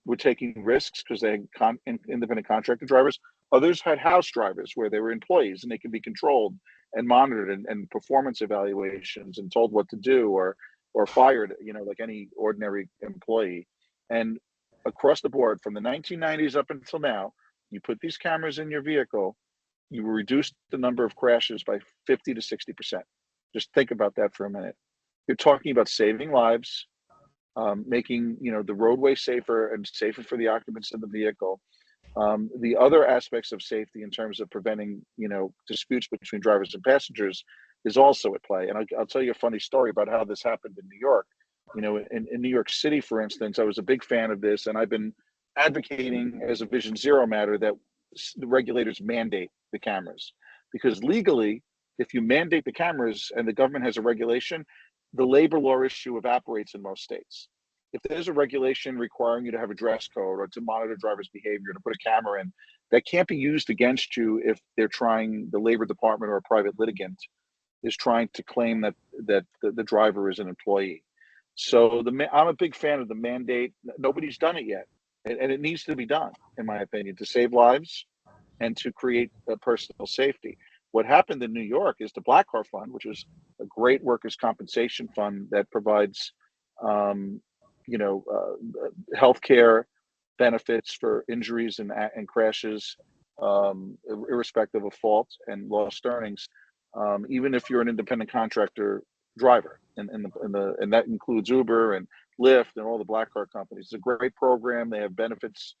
were taking risks because they had independent contractor drivers. Others had house drivers where they were employees and they could be controlled and monitored, and performance evaluations and told what to do, or fired, like any ordinary employee. And across the board, from the 1990s up until now, you put these cameras in your vehicle, you reduce the number of crashes by 50 to 60%. Just think about that for a minute. You're talking about saving lives, making the roadway safer and safer for the occupants of the vehicle. The other aspects of safety in terms of preventing disputes between drivers and passengers is also at play. And I'll tell you a funny story about how this happened in New York. In New York City, for instance, I was a big fan of this, and I've been advocating as a Vision Zero matter that the regulators mandate the cameras, because legally, if you mandate the cameras and the government has a regulation, the labor law issue evaporates in most states. If there's a regulation requiring you to have a dress code or to monitor drivers' behavior, to put a camera in, that can't be used against you if the labor department or a private litigant is trying to claim that the driver is an employee. So I'm a big fan of the mandate. Nobody's done it yet, and it needs to be done, in my opinion, to save lives and to create personal safety. What happened in New York is the Black Car Fund, which is a great workers' compensation fund that provides, um, healthcare benefits for injuries and crashes, irrespective of fault and lost earnings, even if you're an independent contractor driver, and that includes Uber and Lyft and all the black car companies. It's a great program. They have benefits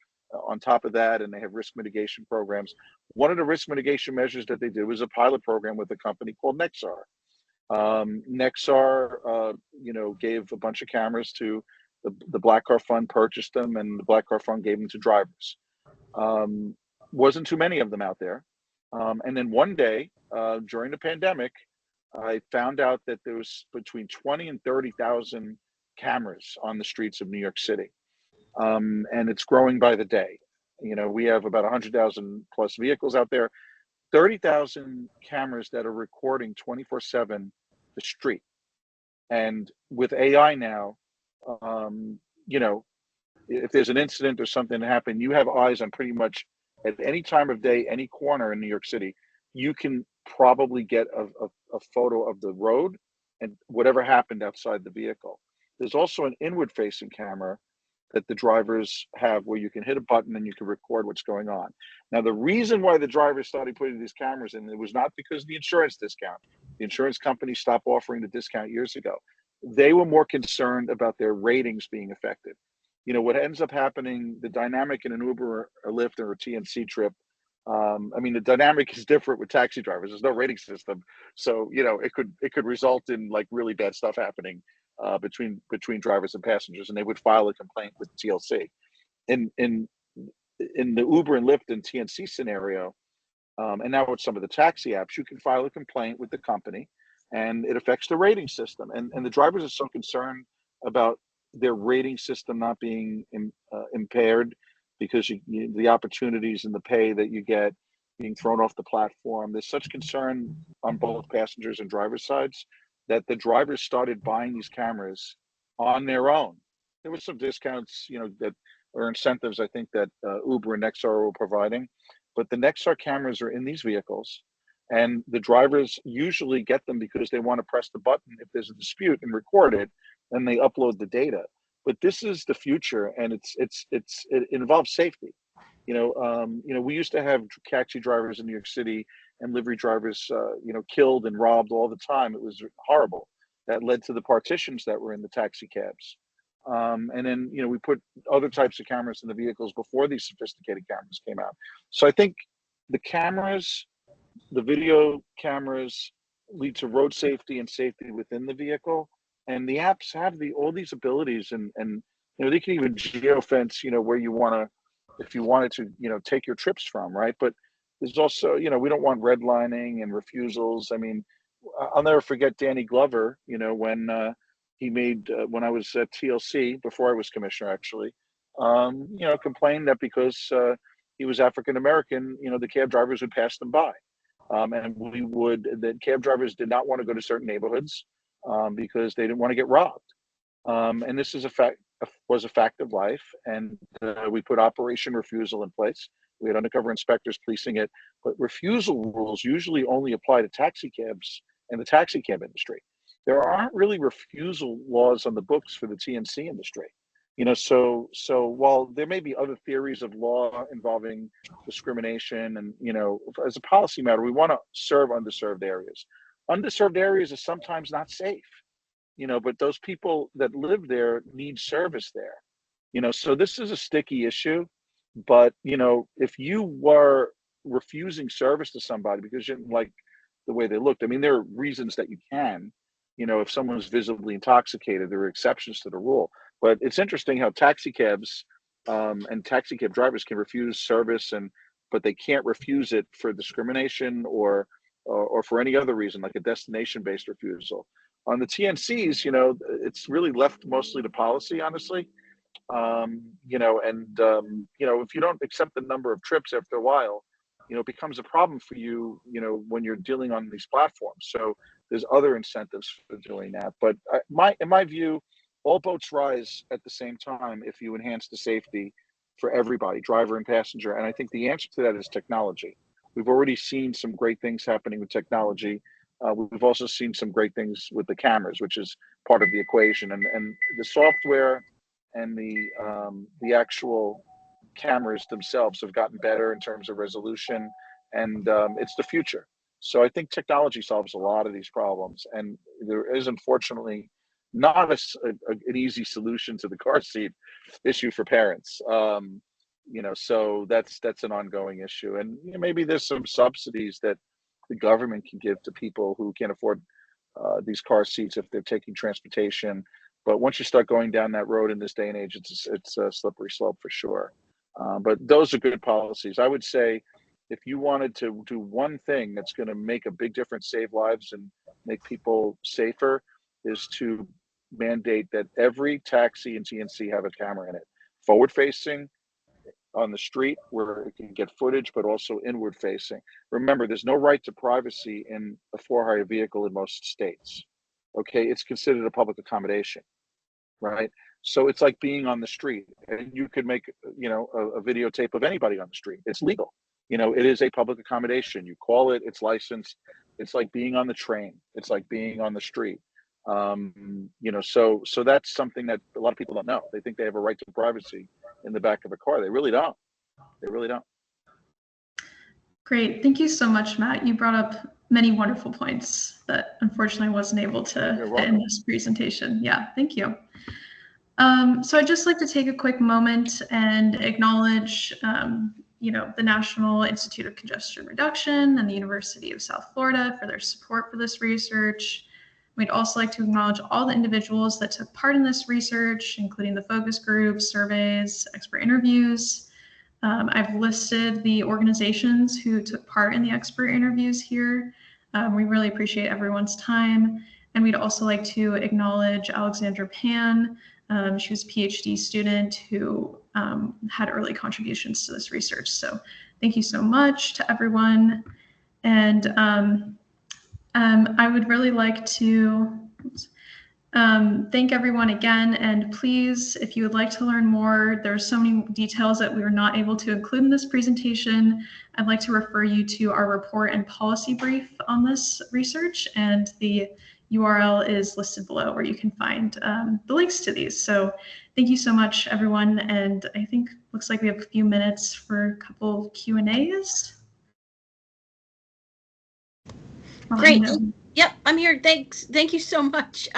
on top of that, and they have risk mitigation programs. One of the risk mitigation measures that they did was a pilot program with a company called Nexar. Nexar, gave a bunch of cameras to the Black Car Fund, purchased them, and the Black Car Fund gave them to drivers. Um, wasn't too many of them out there. And then one day during the pandemic, I found out that there was between 20 and 30,000 cameras on the streets of New York City, and it's growing by the day. You know, we have about 100,000 plus vehicles out there, 30,000 cameras that are recording 24/7 the street. And with AI now, you know, if there's an incident or something happen, you have eyes on pretty much at any time of day, any corner in New York City. You can probably get a photo of the road and whatever happened outside the vehicle. There's also an inward facing camera that the drivers have where you can hit a button and you can record what's going on. Now, the reason why the drivers started putting these cameras in, it was not because of the insurance discount. The insurance company stopped offering the discount years ago. They were more concerned about their ratings being affected. You know, what ends up happening, the dynamic in an Uber, a Lyft, or a TNC trip, I mean, the dynamic is different with taxi drivers. There's no rating system, so you know it could result in like really bad stuff happening between drivers and passengers, and they would file a complaint with TLC. In the Uber and Lyft and TNC scenario, and now with some of the taxi apps, you can file a complaint with the company, and it affects the rating system. And the drivers are so concerned about their rating system not being impaired because the opportunities and the pay that you get being thrown off the platform. There's such concern on both passengers and drivers' sides that the drivers started buying these cameras on their own. There were some discounts, you know, that or incentives I think that Uber and Nexar were providing, but the Nexar cameras are in these vehicles, and the drivers usually get them because they want to press the button if there's a dispute and record it, and they upload the data. But this is the future, and it involves safety. You know, we used to have taxi drivers in New York City and livery drivers, you know, killed and robbed all the time. It was horrible. That led to the partitions that were in the taxi cabs. And then, you know, we put other types of cameras in the vehicles before these sophisticated cameras came out. So I think the cameras, the video cameras, lead to road safety and safety within the vehicle. And the apps have all these abilities, and you know they can even geofence, you know, where you want to, if you wanted to, you know, take your trips from, right? But there's also, you know, we don't want redlining and refusals. I mean, I'll never forget Danny Glover, you know, when he made when I was at TLC before I was commissioner, actually, you know, complained that because he was African American, you know, the cab drivers would pass them by, and the cab drivers did not want to go to certain neighborhoods because they didn't want to get robbed. And this is a fact, was a fact of life. And we put Operation Refusal in place. We had undercover inspectors policing it, but refusal rules usually only apply to taxi cabs and the taxi cab industry. There aren't really refusal laws on the books for the TNC industry. You know, so while there may be other theories of law involving discrimination, and you know, as a policy matter, we want to serve underserved areas. Underserved areas are sometimes not safe, you know, but those people that live there need service there, you know. So this is a sticky issue, but you know, if you were refusing service to somebody because you didn't like the way they looked, I mean, there are reasons that you can, you know, if someone's visibly intoxicated, there are exceptions to the rule. But it's interesting how taxi cabs and taxi cab drivers can refuse service, and but they can't refuse it for discrimination or for any other reason, like a destination-based refusal. On the TNCs, you know, it's really left mostly to policy, honestly. You know, and you know, if you don't accept the number of trips after a while, you know, it becomes a problem for you, you know, when you're dealing on these platforms. So there's other incentives for doing that. But in my view, all boats rise at the same time if you enhance the safety for everybody, driver and passenger. And I think the answer to that is technology. We've already seen some great things happening with technology. We've also seen some great things with the cameras, which is part of the equation, and the software and the actual cameras themselves have gotten better in terms of resolution, and it's the future. So I think technology solves a lot of these problems, and there is unfortunately not an easy solution to the car seat issue for parents. You know, so that's an ongoing issue, and you know, maybe there's some subsidies that the government can give to people who can't afford these car seats if they're taking transportation. But once you start going down that road in this day and age, it's a slippery slope for sure. But those are good policies. I would say if you wanted to do one thing that's going to make a big difference, save lives, and make people safer, is to mandate that every taxi and TNC have a camera in it, forward facing on the street where it can get footage, but also inward facing. Remember, there's no right to privacy in a for-hire vehicle in most states. Okay, it's considered a public accommodation, right? So it's like being on the street, and you could make, a videotape of anybody on the street. It's legal. It is a public accommodation. You call it, it's licensed. It's like being on the train. It's like being on the street. So that's something that a lot of people don't know. They think they have a right to privacy in the back of a car. They really don't. They really don't. Great. Thank you so much, Matt. You brought up many wonderful points that unfortunately I wasn't able to fit in this presentation. Yeah, thank you. So I'd just like to take a quick moment and acknowledge, the National Institute of Congestion Reduction and the University of South Florida for their support for this research. We'd also like to acknowledge all the individuals that took part in this research, including the focus groups, surveys, expert interviews. I've listed the organizations who took part in the expert interviews here. We really appreciate everyone's time. And we'd also like to acknowledge Alexandra Pan. She was a PhD student who had early contributions to this research. So thank you so much to everyone. And I would really like to thank everyone again. And please, if you would like to learn more, there are so many details that we were not able to include in this presentation. I'd like to refer you to our report and policy brief on this research, and the URL is listed below where you can find the links to these. So thank you so much, everyone. And I think looks like we have a few minutes for a couple of Q&As. Great. Yep, I'm here. Thanks. Thank you so much,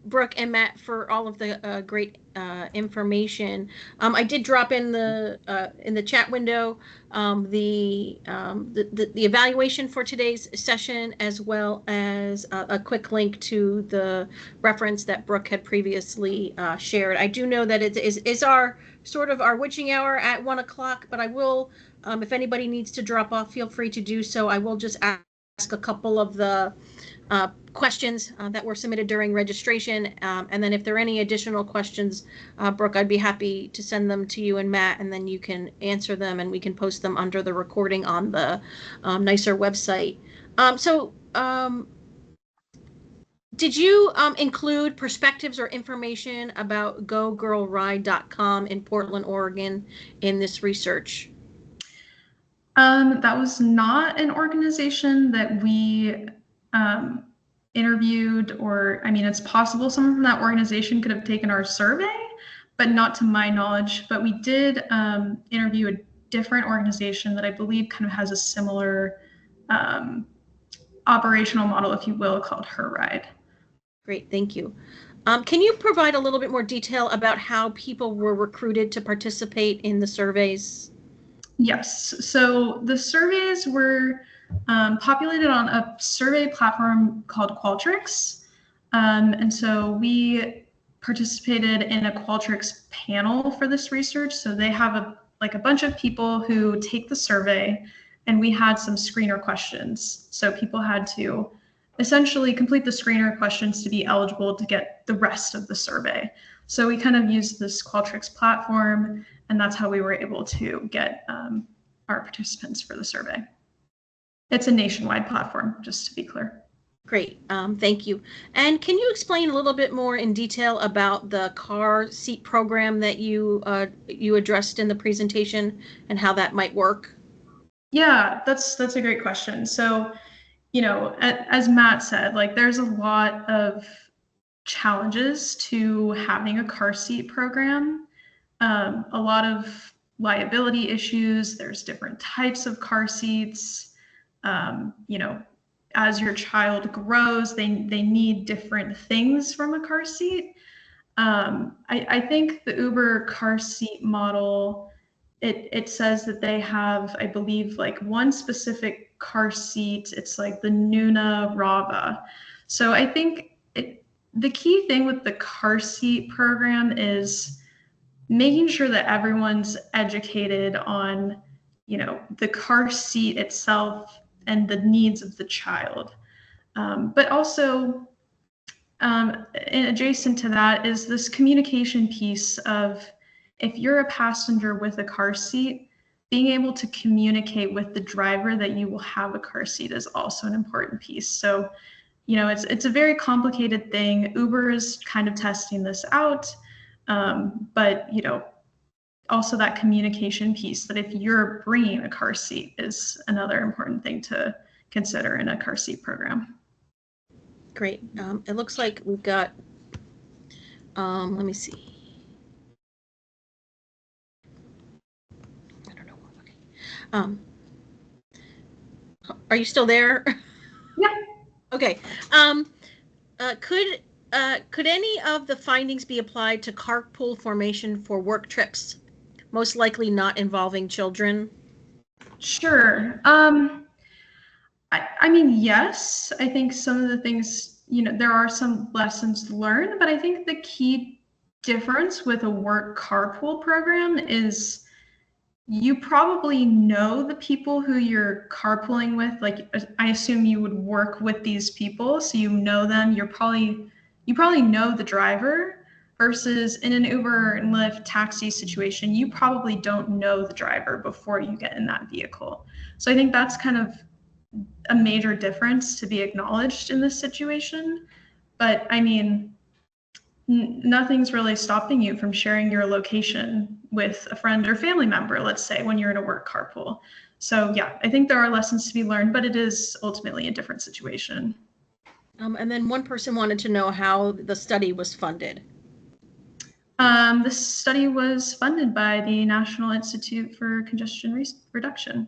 Brooke and Matt, for all of the great information. I did drop in the chat window the evaluation for today's session, as well as a quick link to the reference that Brooke had previously shared. I do know that it is our sort of our witching hour at 1 o'clock, but I will, if anybody needs to drop off, feel free to do so. I will just ask a couple of the questions that were submitted during registration. And then if there are any additional questions, Brooke, I'd be happy to send them to you and Matt, and then you can answer them and we can post them under the recording on the NYSER website. Did you include perspectives or information about gogirlride.com in Portland, Oregon in this research? That was not an organization that we interviewed, or I mean, it's possible someone from that organization could have taken our survey, but not to my knowledge. But we did interview a different organization that I believe kind of has a similar operational model, if you will, called Her Ride. Great, thank you. Can you provide a little bit more detail about how people were recruited to participate in the surveys? Yes, so the surveys were populated on a survey platform called Qualtrics. And so we participated in a Qualtrics panel for this research. So they have a bunch of people who take the survey, and we had some screener questions. So people had to essentially complete the screener questions to be eligible to get the rest of the survey. So we kind of used this Qualtrics platform, and that's how we were able to get our participants for the survey. It's a nationwide platform, just to be clear. Great, thank you. And can you explain a little bit more in detail about the car seat program that you addressed in the presentation and how that might work? Yeah, that's a great question. So, as Matt said, there's a lot of challenges to having a car seat program. A lot of liability issues. There's different types of car seats. As your child grows, they need different things from a car seat. I think the Uber car seat model, it says that they have, I believe, one specific car seat. It's like the Nuna Rava. So I think the key thing with the car seat program is making sure that everyone's educated on, the car seat itself and the needs of the child. But also, adjacent to that is this communication piece of, if you're a passenger with a car seat, being able to communicate with the driver that you will have a car seat is also an important piece. So, it's a very complicated thing. Uber is kind of testing this out, but also that communication piece, that if you're bringing a car seat, is another important thing to consider in a car seat program. Great. It looks like we've got, let me see. I don't know. Okay. Are you still there? Yeah. Okay. Could any of the findings be applied to carpool formation for work trips, most likely not involving children? Sure. I mean, yes, I think some of the things, there are some lessons learned, but I think the key difference with a work carpool program is you probably know the people who you're carpooling with. Like, I assume you would work with these people, so you know them. You probably know the driver, versus in an Uber and Lyft taxi situation, you probably don't know the driver before you get in that vehicle. So I think that's kind of a major difference to be acknowledged in this situation. But I mean, nothing's really stopping you from sharing your location with a friend or family member, let's say, when you're in a work carpool. So yeah, I think there are lessons to be learned, but it is ultimately a different situation. And then one person wanted to know how the study was funded. This study was funded by the National Institute for Congestion Reduction.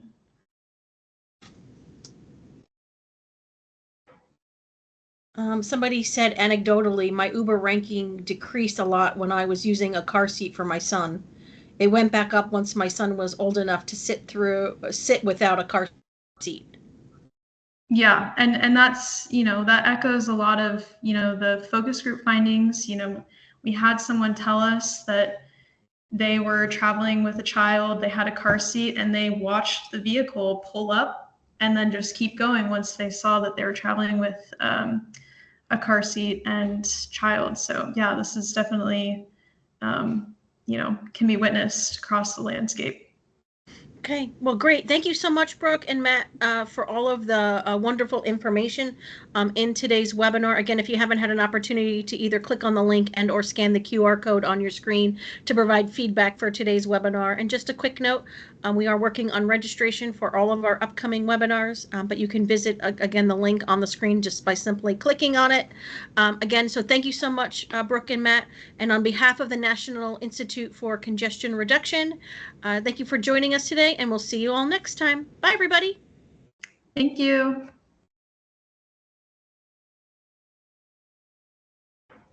Somebody said anecdotally, my Uber ranking decreased a lot when I was using a car seat for my son. It went back up once my son was old enough to sit without a car seat. Yeah, and that's, that echoes a lot of, the focus group findings. We had someone tell us that they were traveling with a child, they had a car seat, and they watched the vehicle pull up and then just keep going once they saw that they were traveling with a car seat and child. So yeah, this is definitely, can be witnessed across the landscape. Okay, well, great. Thank you so much, Brooke and Matt, for all of the wonderful information in today's webinar. Again, if you haven't had an opportunity to either click on the link and or scan the QR code on your screen to provide feedback for today's webinar. And just a quick note, we are working on registration for all of our upcoming webinars, but you can visit, again, the link on the screen just by simply clicking on it. Again, so thank you so much, Brooke and Matt. And on behalf of the National Institute for Congestion Reduction, thank you for joining us today, and we'll see you all next time. Bye, everybody. Thank you.